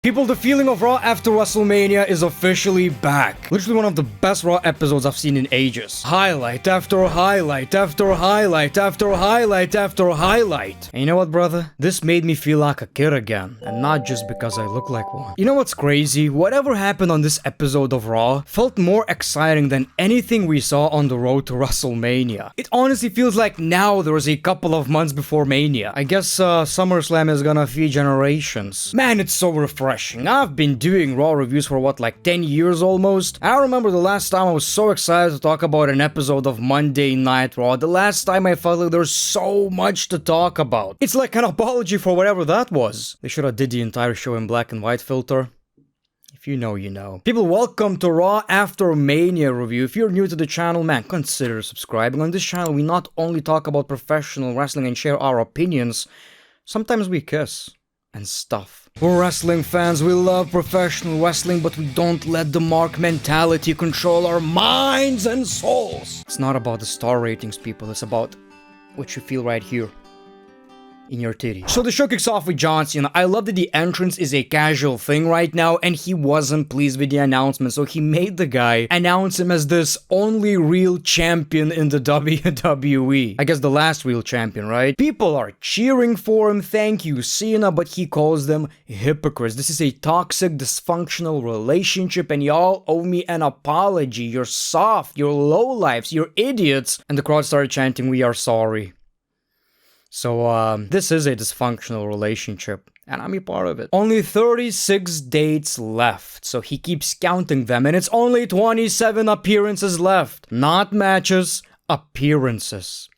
People, the feeling of Raw after WrestleMania is officially back. Literally one of the best Raw episodes I've seen in ages. Highlight after highlight after highlight after highlight after highlight. And you know what, brother? This made me feel like a kid again. And not just because I look like one. You know what's crazy? Whatever happened on this episode of Raw felt more exciting than anything we saw on the road to WrestleMania. It honestly feels like now there is a couple of months before Mania. I guess SummerSlam is gonna feed generations. Man, it's so refreshing. I've been doing Raw reviews for what, like 10 years almost? I remember the last time I was so excited to talk about an episode of Monday Night Raw. The last time I felt like there's so much to talk about. It's like an apology for whatever that was. They should have did the entire show in black and white filter. If you know, you know. People, welcome to Raw After Mania review. If you're new to the channel, man, consider subscribing. On this channel, we not only talk about professional wrestling and share our opinions, sometimes we kiss and stuff. We're wrestling fans, we love professional wrestling, but we don't let the mark mentality control our minds and souls. It's not about the star ratings, people, it's about what you feel right here in your titty. So the show kicks off with John Cena. I love that the entrance is a casual thing right now, and he wasn't pleased with the announcement, so he made the guy announce him as this only real champion in the WWE. I guess the last real champion, right? People are cheering for him, thank you Cena, but he calls them hypocrites. This is a toxic, dysfunctional relationship, and y'all owe me an apology. You're soft, you're lowlifes, you're idiots. And the crowd started chanting, "We are sorry." So, this is a dysfunctional relationship, and I'm a part of it. Only 36 dates left, so he keeps counting them, and it's only 27 appearances left. Not matches, appearances.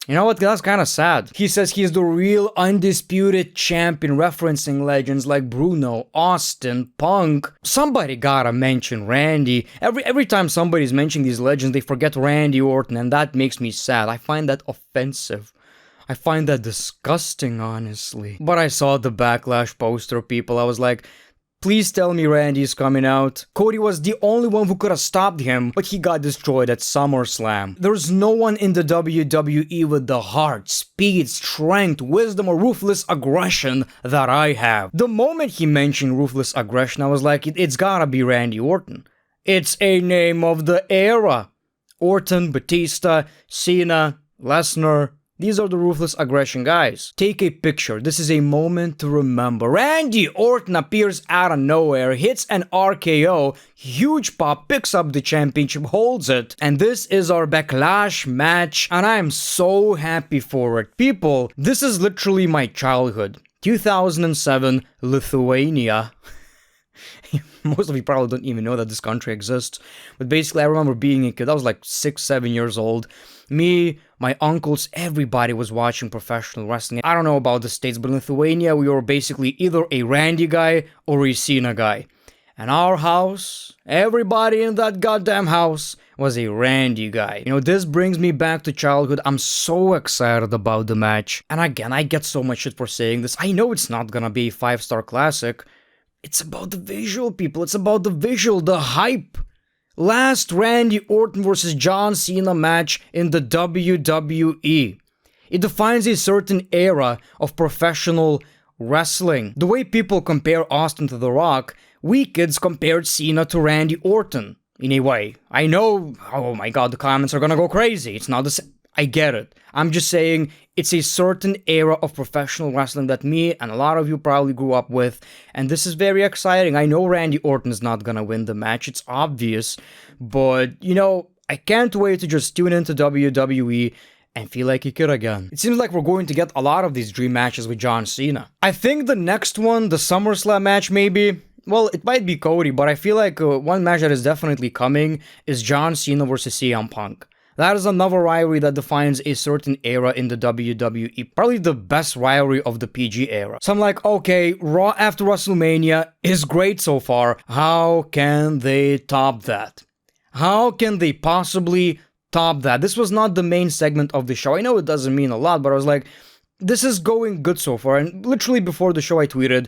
You know what, that's kind of sad. He says he's the real undisputed champion, referencing legends like Bruno, Austin, Punk. Somebody gotta mention Randy. Every time somebody's mentioning these legends, they forget Randy Orton, and that makes me sad. I find that offensive. I find that disgusting, honestly. But I saw the Backlash poster, people. I was like, please tell me Randy's coming out. Cody was the only one who could have stopped him, but he got destroyed at SummerSlam. There's no one in the WWE with the heart, speed, strength, wisdom, or ruthless aggression that I have. The moment he mentioned ruthless aggression, I was like, it's gotta be Randy Orton. It's a name of the era. Orton, Batista, Cena, Lesnar. These are the ruthless aggression guys. Take a picture. This is a moment to remember. Randy Orton appears out of nowhere, hits an RKO, huge pop, picks up the championship, holds it. And this is our Backlash match, and I am so happy for it. People, this is literally my childhood. 2007, Lithuania. Most of you probably don't even know that this country exists. But basically, I remember being a kid. I was like 6, 7 years old. Me, my uncles, everybody was watching professional wrestling. I don't know about the States, but in Lithuania, we were basically either a Randy guy or a Cena guy. And our house, everybody in that goddamn house was a Randy guy. You know, this brings me back to childhood. I'm so excited about the match. And again, I get so much shit for saying this. I know it's not gonna be a 5-star classic. It's about the visual, people. It's about the visual, the hype. Last Randy Orton versus John Cena match in the WWE. It defines a certain era of professional wrestling. The way people compare Austin to The Rock, we kids compared Cena to Randy Orton. In a way. I know, oh my god, the comments are gonna go crazy. It's not the same. I get it. I'm just saying it's a certain era of professional wrestling that me and a lot of you probably grew up with, and this is very exciting. I know Randy Orton is not gonna win the match, it's obvious, but, you know, I can't wait to just tune into WWE and feel like a kid again. It seems like we're going to get a lot of these dream matches with John Cena. I think the next one, the SummerSlam match maybe, well, it might be Cody, but I feel like one match that is definitely coming is John Cena versus CM Punk. That is another rivalry that defines a certain era in the WWE. Probably the best rivalry of the PG era. So I'm like, okay, Raw after WrestleMania is great so far. How can they top that? How can they possibly top that? This was not the main segment of the show. I know it doesn't mean a lot, but I was like, this is going good so far. And literally before the show I tweeted,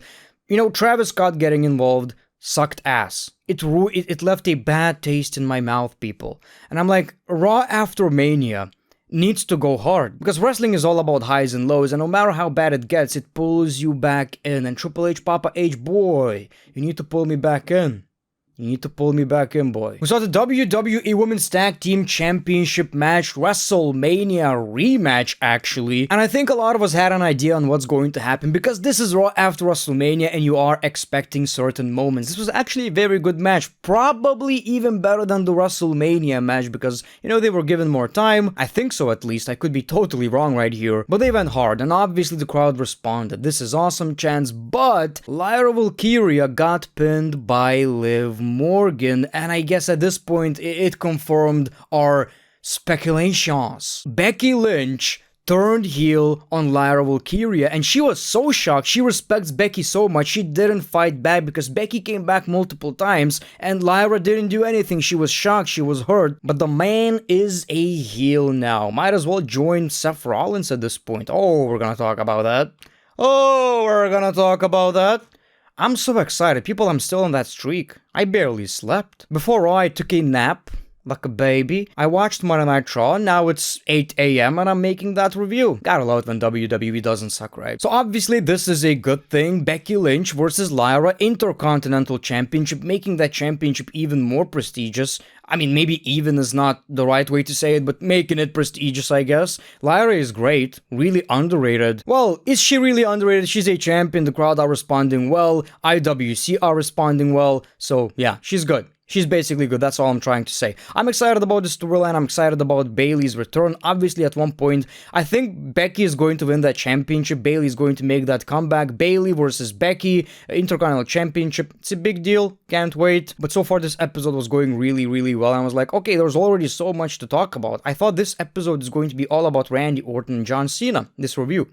you know, Travis Scott getting involved sucked ass. It left a bad taste in my mouth, people. And I'm like, Raw after Mania needs to go hard. Because wrestling is all about highs and lows, and no matter how bad it gets, it pulls you back in. And Triple H, Papa H, boy, you need to pull me back in. You need to pull me back in, boy. We saw the WWE Women's Tag Team Championship match, WrestleMania rematch, actually. And I think a lot of us had an idea on what's going to happen because this is Raw after WrestleMania and you are expecting certain moments. This was actually a very good match. Probably even better than the WrestleMania match because, you know, they were given more time. I think so, at least. I could be totally wrong right here. But they went hard and obviously the crowd responded. This is awesome chance, but Lyra Valkyria got pinned by Liv Morgan, and I guess at this point it confirmed our speculations. Becky Lynch turned heel on Lyra Valkyria, and she was so shocked. She respects Becky so much, she didn't fight back because Becky came back multiple times and Lyra didn't do anything. She was shocked, she was hurt, but the man is a heel now. Might as well join Seth Rollins at this point. Oh, we're gonna talk about that. I'm so excited. People, I'm still on that streak. I barely slept. Before Raw, I took a nap, like a baby. I watched Monday Night Raw, now it's 8 a.m. and I'm making that review. Gotta love it when WWE doesn't suck, right? So obviously this is a good thing. Becky Lynch versus Lyra, Intercontinental Championship, making that championship even more prestigious. I mean, maybe even is not the right way to say it, but making it prestigious, I guess. Lyra is great, really underrated. Well, is she really underrated? She's a champion, the crowd are responding well, IWC are responding well, so yeah, she's good. She's basically good, that's all I'm trying to say. I'm excited about the storyline, I'm excited about Bayley's return. Obviously, at one point, I think Becky is going to win that championship. Bayley is going to make that comeback. Bayley versus Becky, Intercontinental Championship. It's a big deal, can't wait. But so far, this episode was going really, really well. And I was like, okay, there's already so much to talk about. I thought this episode is going to be all about Randy Orton and John Cena, this review.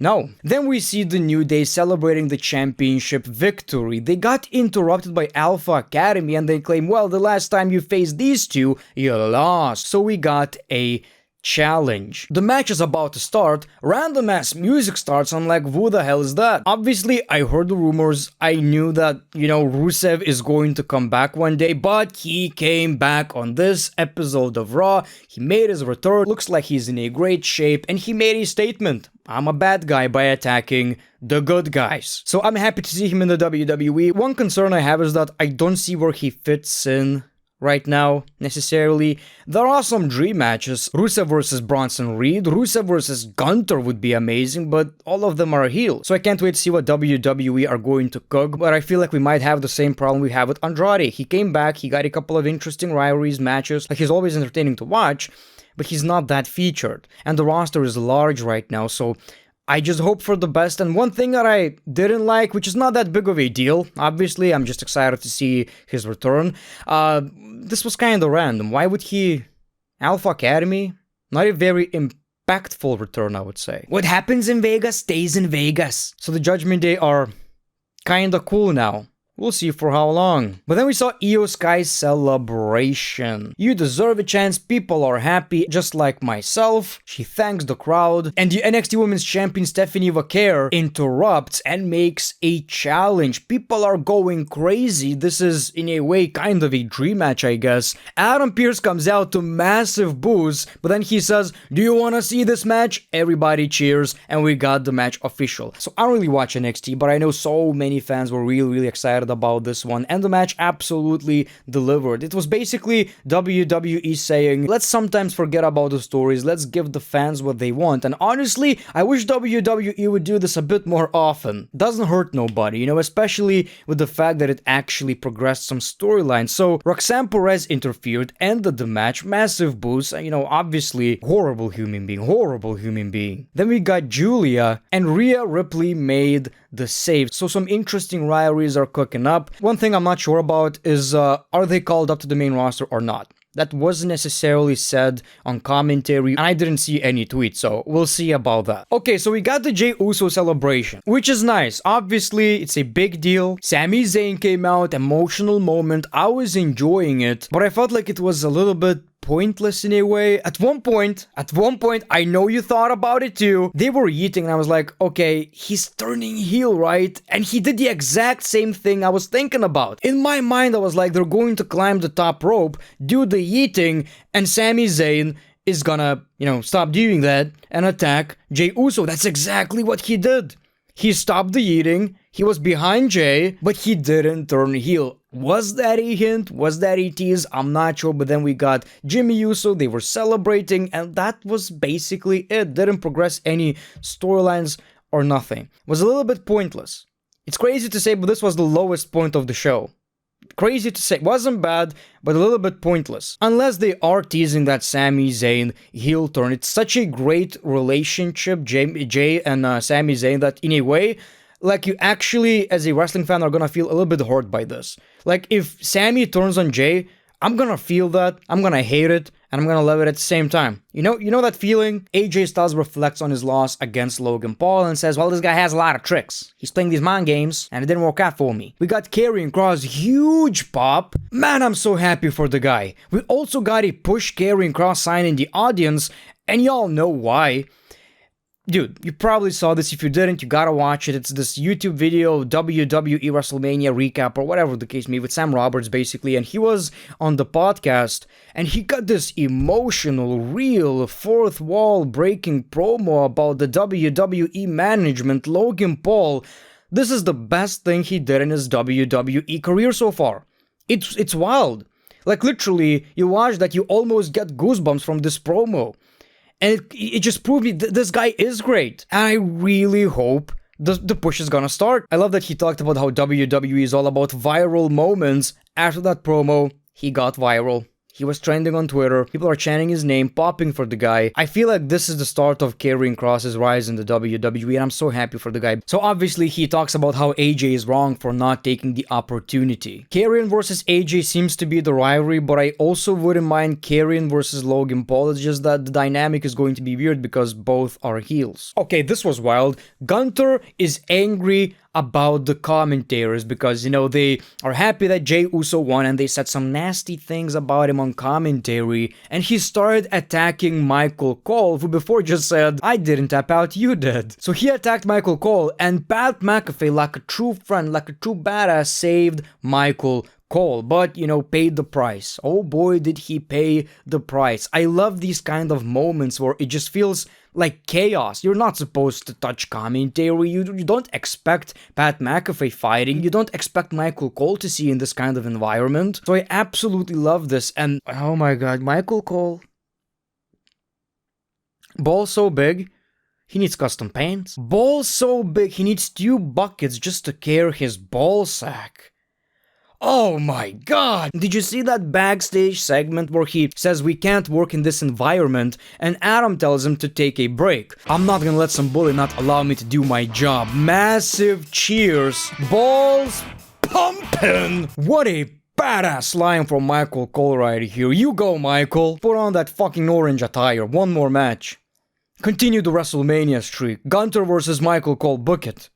No. Then we see the New Day celebrating the championship victory. They got interrupted by Alpha Academy and they claim, well, the last time you faced these two, you lost. So we got a challenge. The match is about to start, random ass music starts, I'm like, who the hell is that? Obviously, I heard the rumors, I knew that, you know, Rusev is going to come back one day, but he came back on this episode of Raw, he made his return, looks like he's in a great shape, and he made a statement. I'm a bad guy by attacking the good guys. So I'm happy to see him in the WWE. One concern I have is that I don't see where he fits in right now, necessarily. There are some dream matches. Rusev versus Bronson Reed, Rusev versus Gunter would be amazing, but all of them are heels. So I can't wait to see what WWE are going to cook, but I feel like we might have the same problem we have with Andrade. He came back, he got a couple of interesting rivalries, matches, like he's always entertaining to watch, but he's not that featured. And the roster is large right now, so I just hope for the best. And one thing that I didn't like, which is not that big of a deal, obviously, I'm just excited to see his return. This was kind of random. Why would he... Alpha Academy? Not a very impactful return, I would say. What happens in Vegas stays in Vegas. So the Judgment Day are kinda cool now. We'll see for how long. But then we saw Io Sky's celebration. You deserve a chance, people are happy, just like myself. She thanks the crowd. And the NXT Women's Champion Stephanie Vaquer interrupts and makes a challenge. People are going crazy. This is, in a way, kind of a dream match, I guess. Adam Pearce comes out to massive boos, but then he says, do you want to see this match? Everybody cheers, and we got the match official. So I don't really watch NXT, but I know so many fans were really excited about this one, and the match absolutely delivered. It was basically WWE saying, let's sometimes forget about the stories, let's give the fans what they want. And honestly, I wish WWE would do this a bit more often. Doesn't hurt nobody, you know, especially with the fact that it actually progressed some storylines. So Roxanne Perez interfered, ended the match, massive boost, you know, obviously horrible human being. Then we got Julia, and Rhea Ripley made the save. So some interesting rivalries are cooking up. One thing I'm not sure about is, are they called up to the main roster or not? That wasn't necessarily said on commentary, and I didn't see any tweets, so we'll see about that. Okay, so we got the Jey Uso celebration, which is nice. Obviously, it's a big deal. Sami Zayn came out, emotional moment. I was enjoying it, but I felt like it was a little bit pointless in a way. At one point, I know you thought about it too. They were yeeting and I was like, okay, he's turning heel, right? And he did the exact same thing I was thinking about. In my mind, I was like, they're going to climb the top rope, do the yeeting, and Sami Zayn is gonna, stop doing that and attack Jey Uso. That's exactly what he did. He stopped the eating, he was behind Jey, but he didn't turn heel. Was that a hint? Was that a tease? I'm not sure, but then we got Jimmy Uso, they were celebrating, and that was basically it. Didn't progress any storylines or nothing. Was a little bit pointless. It's crazy to say, but this was the lowest point of the show. Crazy to say. Wasn't bad, but a little bit pointless. Unless they are teasing that Sami Zayn heel turn. It's such a great relationship, Jey and Sami Zayn, that in a way, like, you actually, as a wrestling fan, are gonna feel a little bit hurt by this. Like, if Sami turns on Jey, I'm gonna feel that, I'm gonna hate it, and I'm gonna love it at the same time. You know that feeling? AJ Styles reflects on his loss against Logan Paul and says, well, this guy has a lot of tricks. He's playing these mind games, and it didn't work out for me. We got Karrion Kross, huge pop. Man, I'm so happy for the guy. We also got a push Karrion Kross sign in the audience, and y'all know why. Dude, you probably saw this. If you didn't, you gotta watch it. It's this YouTube video, WWE WrestleMania recap, or whatever the case may be, with Sam Roberts, basically. And he was on the podcast, and he got this emotional, real, fourth wall breaking promo about the WWE management, Logan Paul. This is the best thing he did in his WWE career so far. It's wild. Like, literally, you watch that, you almost get goosebumps from this promo. And it just proved me this guy is great. And I really hope the push is gonna start. I love that he talked about how WWE is all about viral moments. After that promo, he got viral. He was trending on Twitter. People are chanting his name, popping for the guy. I feel like this is the start of Karrion Kross's rise in the WWE, and I'm so happy for the guy. So obviously, he talks about how AJ is wrong for not taking the opportunity. Karrion versus AJ seems to be the rivalry, but I also wouldn't mind Karrion versus Logan Paul. It's just that the dynamic is going to be weird because both are heels. Okay, this was wild. Gunther is angry about the commentators because, they are happy that Jey Uso won, and they said some nasty things about him on commentary, and he started attacking Michael Cole, who before just said, I didn't tap out, you did. So he attacked Michael Cole, and Pat McAfee, like a true friend, like a true badass, saved Michael Cole, but, paid the price. Oh boy, did he pay the price. I love these kind of moments where it just feels like chaos. You're not supposed to touch commentary. You don't expect Pat McAfee fighting. You don't expect Michael Cole to see in this kind of environment. So I absolutely love this. And oh my god, Michael Cole. Ball so big, he needs custom pants. Ball so big, he needs 2 buckets just to carry his ball sack. Oh my god! Did you see that backstage segment where he says we can't work in this environment and Adam tells him to take a break? I'm not gonna let some bully not allow me to do my job. Massive cheers. Balls pumping. What a badass line from Michael Cole right here. You go, Michael. Put on that fucking orange attire. One more match. Continue the WrestleMania streak. Gunther versus Michael Cole. Book it.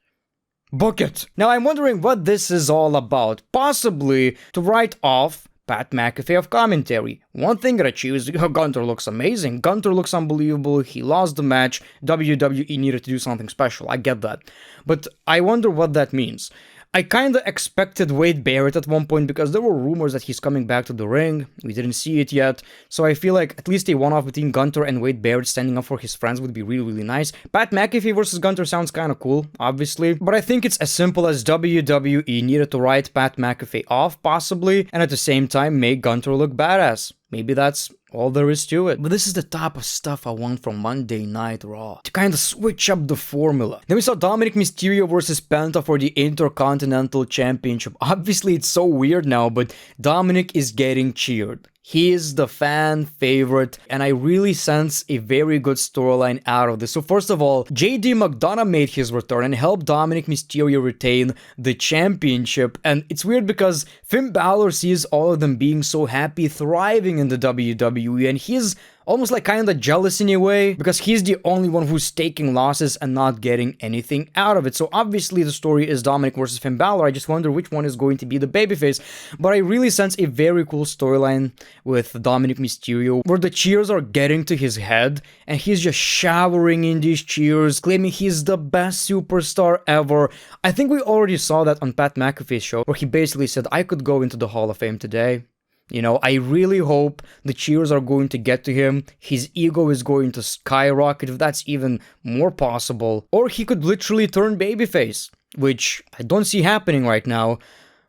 Book it. Now I'm wondering what this is all about. Possibly to write off Pat McAfee of commentary. One thing that I choose, Gunther looks amazing. Gunther looks unbelievable. He lost the match. WWE needed to do something special. I get that. But I wonder what that means. I kinda expected Wade Barrett at one point because there were rumors that he's coming back to the ring. We didn't see it yet. So I feel like at least a one-off between Gunther and Wade Barrett standing up for his friends would be really, really nice. Pat McAfee versus Gunther sounds kinda cool, obviously. But I think it's as simple as WWE needed to write Pat McAfee off, possibly, and at the same time make Gunther look badass. Maybe that's all there is to it. But this is the type of stuff I want from Monday Night Raw. To kind of switch up the formula. Then we saw Dominic Mysterio versus Penta for the Intercontinental Championship. Obviously, it's so weird now, but Dominic is getting cheered. He is the fan favorite, and I really sense a very good storyline out of this. So first of all, JD McDonough made his return and helped Dominic Mysterio retain the championship. And it's weird because Finn Balor sees all of them being so happy, thriving in the WWE, and he's almost like kinda jealous in a way, because he's the only one who's taking losses and not getting anything out of it. So obviously the story is Dominic versus Finn Balor. I just wonder which one is going to be the babyface. But I really sense a very cool storyline with Dominic Mysterio, where the cheers are getting to his head, and he's just showering in these cheers, claiming he's the best superstar ever. I think we already saw that on Pat McAfee's show, where he basically said, I could go into the Hall of Fame today. You know, I really hope the cheers are going to get to him. His ego is going to skyrocket, if that's even more possible. Or he could literally turn babyface, which I don't see happening right now.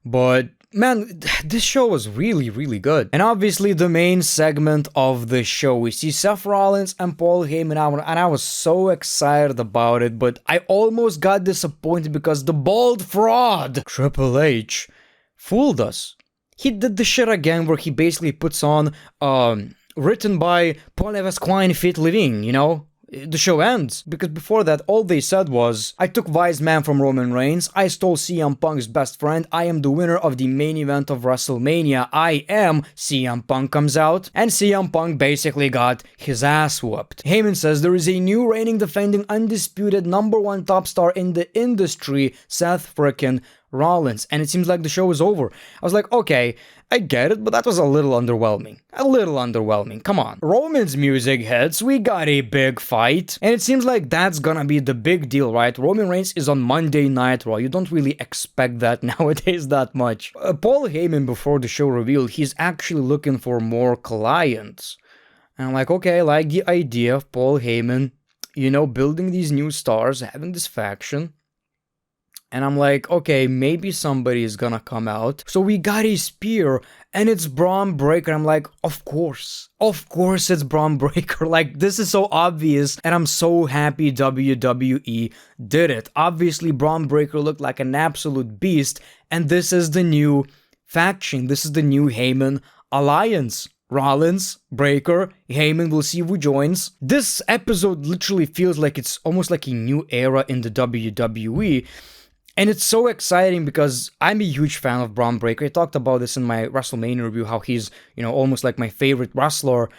But man, this show was really, really good. And obviously the main segment of the show, we see Seth Rollins and Paul Heyman out, and I was so excited about it, but I almost got disappointed because the bald fraud, Triple H, fooled us. He did the shit again where he basically puts on, written by Paul Evesquine Fit Living, you know? The show ends, because before that, all they said was, I took Wise Man from Roman Reigns, I stole CM Punk's best friend, I am the winner of the main event of WrestleMania, I am, CM Punk comes out, and CM Punk basically got his ass whooped. Heyman says there is a new reigning defending undisputed #1 top star in the industry, Seth frickin' Rollins, and it seems like the show is over. I was like, okay, I get it, but that was a little underwhelming. Come on. Roman's music hits, we got a big fight, and it seems like that's gonna be the big deal, right? Roman Reigns is on Monday Night Raw. You don't really expect that nowadays that much. Paul Heyman, before the show revealed, he's actually looking for more clients. And I'm like, okay, I like the idea of Paul Heyman, you know, building these new stars, having this faction. And I'm like, okay, maybe somebody is gonna come out. So we got a spear, and it's Bron Breakker. I'm like, of course it's Bron Breakker. Like, this is so obvious, and I'm so happy WWE did it. Obviously, Bron Breakker looked like an absolute beast, and this is the new faction. This is the new Heyman alliance. Rollins, Breakker, Heyman, we'll see who joins. This episode literally feels like it's almost like a new era in the WWE. And it's so exciting because I'm a huge fan of Bron Breakker. I talked about this in my WrestleMania review, how he's, you know, almost like my favorite wrestler.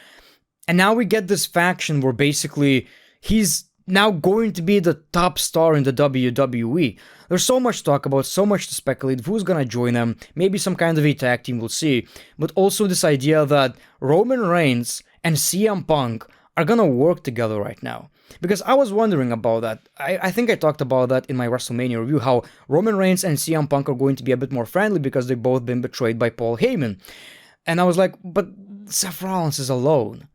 And now we get this faction where basically he's now going to be the top star in the WWE. There's so much to talk about, so much to speculate. Who's gonna join them? Maybe some kind of a tag team, we'll see. But also this idea that Roman Reigns and CM Punk are gonna work together right now. Because I was wondering about that. I think I talked about that in my WrestleMania review, how Roman Reigns and CM Punk are going to be a bit more friendly because they've both been betrayed by Paul Heyman. And I was like, but Seth Rollins is alone.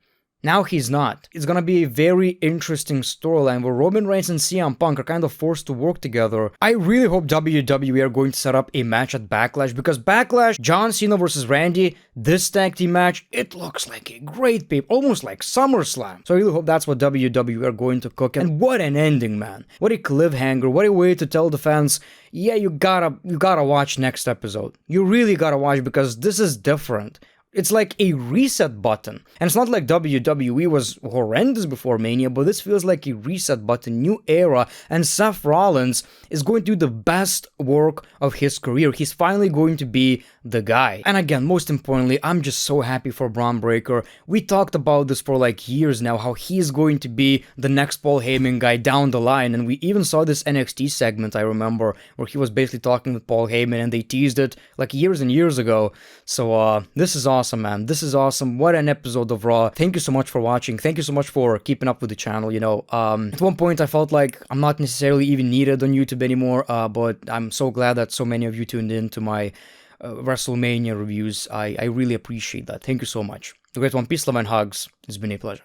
Now he's not. It's gonna be a very interesting storyline where Roman Reigns and CM Punk are kind of forced to work together. I really hope WWE are going to set up a match at Backlash, because Backlash, John Cena versus Randy, this tag team match, it looks like a great pay, almost like SummerSlam. So I really hope that's what WWE are going to cook. And what an ending, man. What a cliffhanger. What a way to tell the fans, yeah, you gotta watch next episode. You really gotta watch, because this is different. It's like a reset button. And it's not like WWE was horrendous before Mania, but this feels like a reset button, new era, and Seth Rollins is going to do the best work of his career. He's finally going to be the guy. And again, most importantly, I'm just so happy for Bron Breakker. We talked about this for like years now, how he's going to be the next Paul Heyman guy down the line, and we even saw this NXT segment, I remember, where he was basically talking with Paul Heyman, and they teased it like years and years ago. So this is awesome, man. This is awesome. What an episode of Raw. Thank you so much for watching. Thank you so much for keeping up with the channel. You know, at one point I felt like I'm not necessarily even needed on YouTube anymore, but I'm so glad that so many of you tuned in to my WrestleMania reviews. I really appreciate that. Thank you so much. The Great One, peace, love, and hugs. It's been a pleasure.